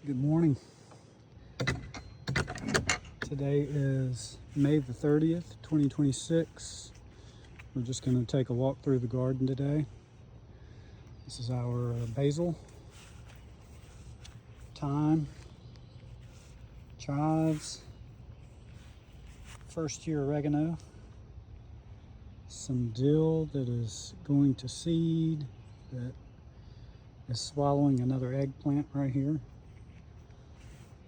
Good morning. Today is May the 30th, 2026. We're just going to take a walk through the garden today. This is our basil, thyme, chives, first year oregano, some dill that is going to seed that is swallowing another eggplant right here.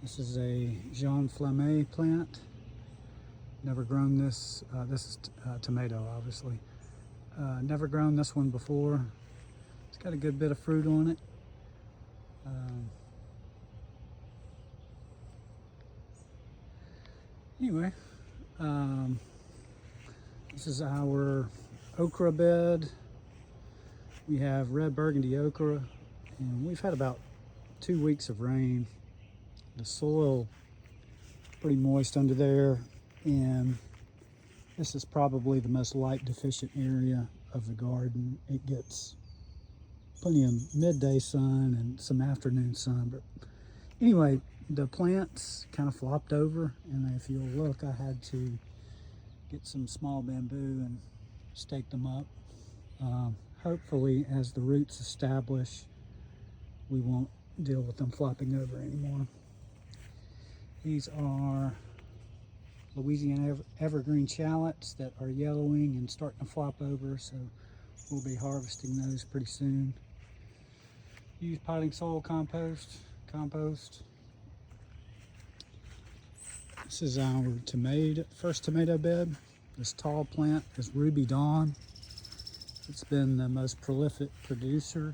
This is a Jaune Flamme plant. Never grown this. This is tomato, obviously. Never grown this one before. It's got a good bit of fruit on it. Anyway, this is our okra bed. We have red burgundy okra, and we've had about 2 weeks of rain. The soil is pretty moist under there, and this is probably the most light deficient area of the garden. It gets plenty of midday sun and some afternoon sun, but anyway, the plants kind of flopped over, and if you'll look, I had to get some small bamboo and stake them up. Hopefully, as the roots establish, we won't deal with them flopping over anymore. These are Louisiana evergreen shallots that are yellowing and starting to flop over, so we'll be harvesting those pretty soon. Use potting soil compost. This is our first tomato bed. This tall plant is RuBee Dawn. It's been the most prolific producer.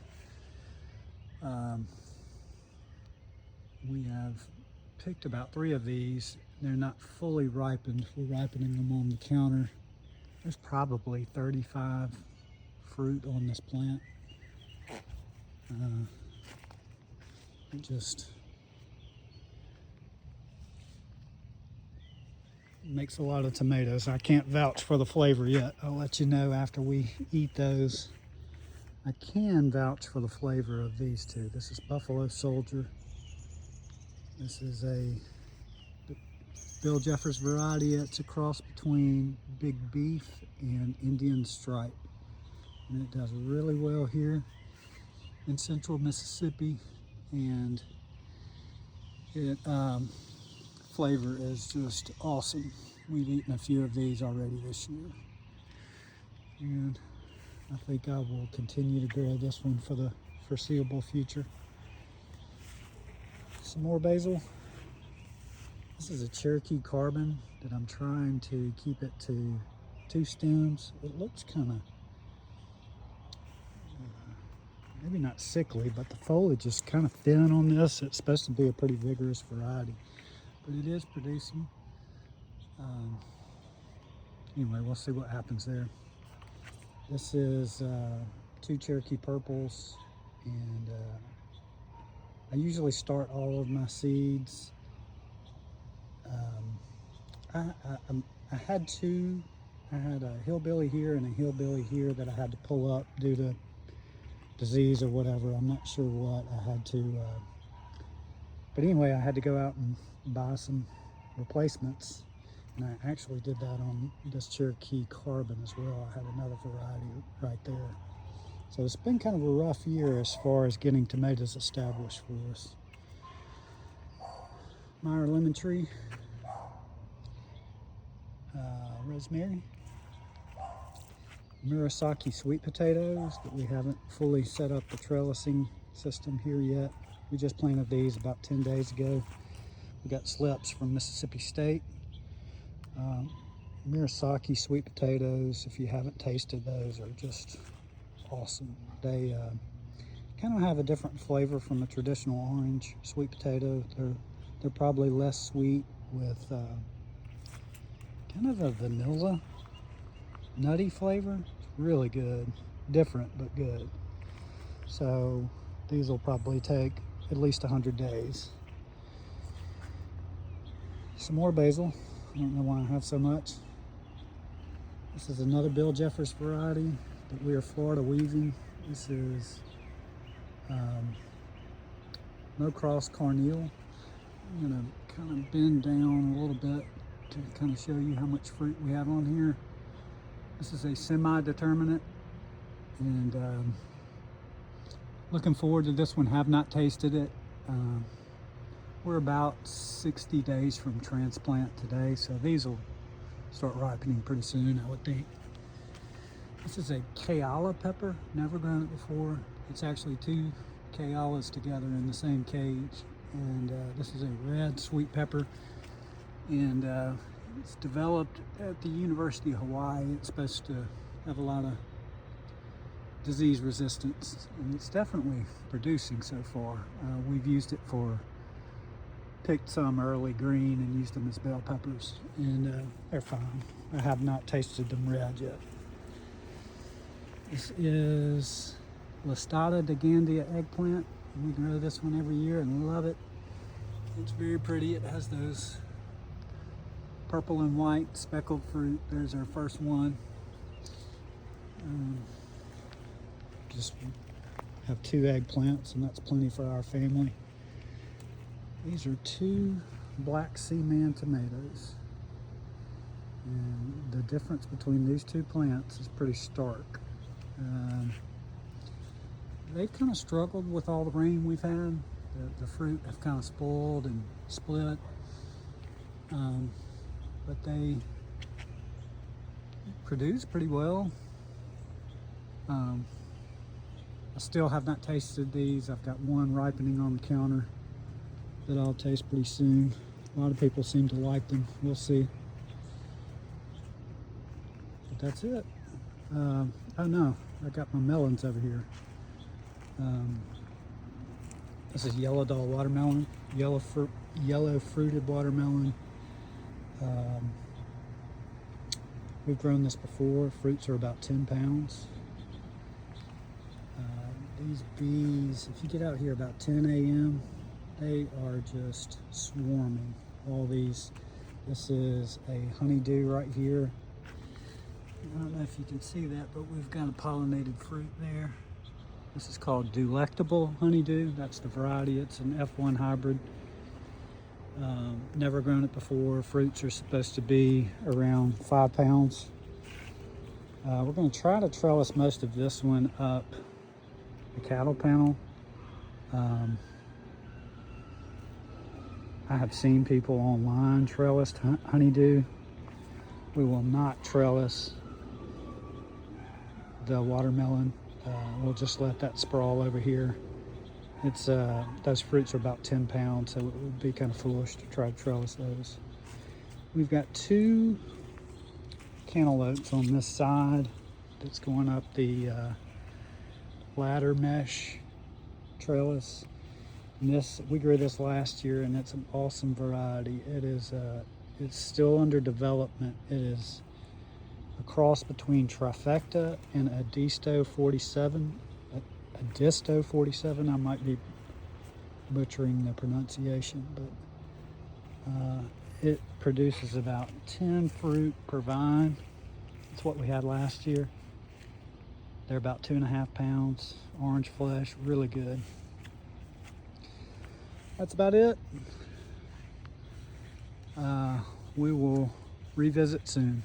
We have picked about 3 of these. They're not fully ripened. We're ripening them on the counter. There's probably 35 fruit on this plant. It just makes a lot of tomatoes. I can't vouch for the flavor yet. I'll let you know after we eat those. I can vouch for the flavor of these two. This is Buffalo Soldier. This is a Bill Jeffers variety. It's a cross between Big Beef and Indian Stripe. And it does really well here in central Mississippi. And it flavor is just awesome. We've eaten a few of these already this year. And I think I will continue to grow this one for the foreseeable future. Some more basil. This is a Cherokee carbon that I'm trying to keep it to 2 stems. It looks kind of, maybe not sickly, but the foliage is kind of thin on this. It's supposed to be a pretty vigorous variety, but it is producing. Anyway, we'll see what happens there. This is 2 Cherokee purples, and I usually start all of my seeds. I had 2. I had a hillbilly here and a hillbilly here that I had to pull up due to disease or whatever. I'm not sure what. I had to, but anyway, I had to go out and buy some replacements. And I actually did that on this Cherokee carbon as well. I had another variety right there. So it's been kind of a rough year as far as getting tomatoes established for us. Meyer lemon tree, rosemary, Murasaki sweet potatoes that we haven't fully set up the trellising system here yet. We just planted these about 10 days ago. We got slips from Mississippi State. Murasaki sweet potatoes, if you haven't tasted those, are just awesome. They kind of have a different flavor from a traditional orange sweet potato. They're probably less sweet with kind of a vanilla nutty flavor. It's really good. Different, but good. So these will probably take at least 100 days. Some more basil. I don't know why I have so much. This is another Bill Jeffers variety that we are Florida weaving. This is MoCross Carneal. I'm gonna kind of bend down a little bit to kind of show you how much fruit we have on here. This is a semi-determinate, and looking forward to this one. Have not tasted it. We're about 60 days from transplant today, so these will start ripening pretty soon, I would think. This is a Kayala pepper, never grown it before. It's actually two Kayalas together in the same cage. And this is a red sweet pepper. And it's developed at the University of Hawaii. It's supposed to have a lot of disease resistance. And it's definitely producing so far. We've used it picked some early green and used them as bell peppers. And they're fine. I have not tasted them red yet. This is Listada de Gandia eggplant. We grow this one every year and love it. It's very pretty. It has those purple and white speckled fruit. There's our first one. Just have 2 eggplants, and that's plenty for our family. These are 2 black sea man tomatoes. And the difference between these 2 plants is pretty stark. They've kind of struggled with all the rain we've had. The fruit have kind of spoiled and split, but they produce pretty well. I still have not tasted these. I've got one ripening on the counter that I'll taste pretty soon. A lot of people seem to like them. We'll see. But that's it. Oh no, I got my melons over here. This is Yellow Doll watermelon, yellow fruited watermelon. We've grown this before. Fruits are about 10 pounds. These bees, if you get out here about 10 a.m., they are just swarming. All these. This is a honeydew right here. I don't know if you can see that, but we've got a pollinated fruit there. This is called Delectable Honeydew. That's the variety. It's an F1 hybrid. Never grown it before. Fruits are supposed to be around 5 pounds. We're going to try to trellis most of this one up the cattle panel. I have seen people online trellis honeydew. We will not trellis the watermelon. We'll just let that sprawl over here. It's those fruits are about 10 pounds, so it would be kind of foolish to try to trellis those. We've got 2 cantaloupes on this side that's going up the ladder mesh trellis. And this, we grew this last year, and it's an awesome variety. It is it's still under development. It is a cross between Trifecta and a Disto 47. A Disto 47, I might be butchering the pronunciation, but it produces about 10 fruit per vine. That's what we had last year. They're about 2.5 pounds, orange flesh, really good. That's about it. We will revisit soon.